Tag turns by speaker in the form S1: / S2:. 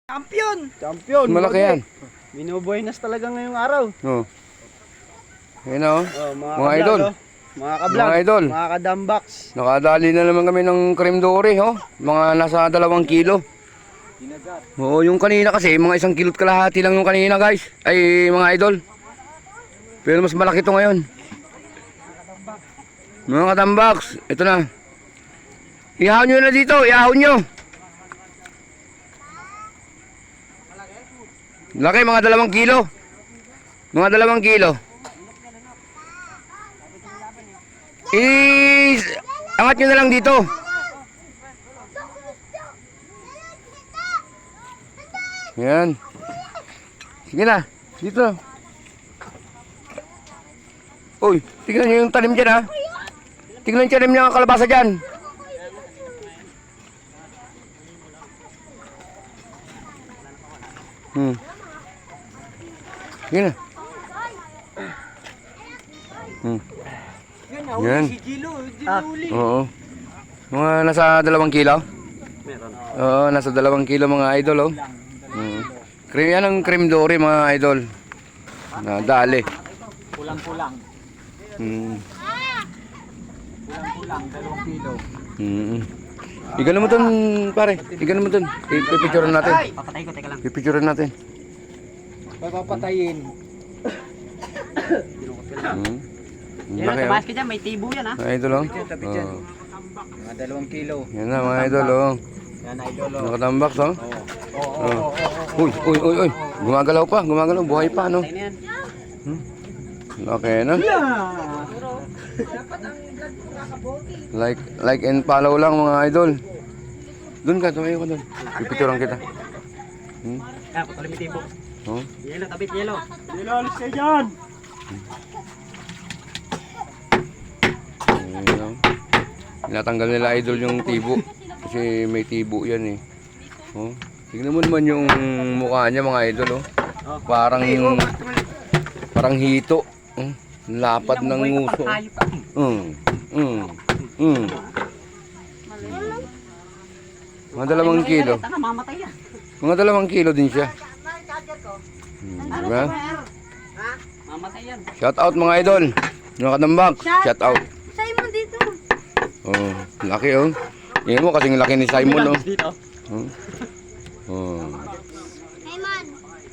S1: Champion!
S2: Champion!
S3: Malaki yan.
S2: Binubuenas talaga ngayong araw.
S3: Oh. Yan o. Mga
S2: kablag,
S3: idol.
S2: Mga kablag.
S3: Mga idol.
S2: Mga kadambaks.
S3: Nakadali na naman kami ng creme dory, oh. Mga nasa 2 kilo. Oo, yung kanina kasi, mga 1 kilo't kalahati lang yung kanina, guys. Ay, mga idol. Pero mas malaki to ngayon. Mga katambaks, ito na. Ihahon nyo na dito, ihahon nyo. Laki, mga 2 kilo. Mga 2 kilo. Angat nyo na lang dito. Yan. Sige na, dito. Uy, tignan nyo yung tanim dyan, ha. Tignan yung tanim ng kalabasa dyan. Sige na. Yan. Oo. Mga nasa 2 kilo? Oo, nasa 2 kilo mga idol, oh. Cream yan ang cream dory mga idol. Na dali.
S1: Pulang-pulang. Pulang-pulang, 2 kilo.
S3: Igano mo dun, pare. Igano mo dun. Pipicturean natin.
S1: Papatay ko, teka lang.
S3: Pipicturean natin.
S2: Papatayin.
S1: Yan ang tabas ka dyan, may tibo yan ha.
S3: Mga idol, oh.
S2: Mga 2 kilo.
S3: Yan na mga idol, oh.
S2: Yan idol.
S3: Nakatambaks, oh. Uy. Gumagalaw pa, buhay pa, no? Okay na. Like and follow lang mga idol. Doon ka, tumayo ka doon. Pipicturean kita.
S1: Yan, patuloy may tibo.
S3: Oh.
S1: Yelo, tabit, yelo.
S2: Yelo, alis kayo dyan!
S3: Tinatanggal nila idol yung tibo. Kasi may tibo yan eh. Oh. Tignan mo naman yung mukha niya mga idol, oh. Parang hito. Lapad ng nguso. Mga 2 kilo. Mga 2 kilo din siya. Diba? Shout out mga idol. Mga katambak. Shout out.
S4: Simon dito.
S3: Oh, laki oh. Tingnan mo kasing laki ni Simon, oh. Oh.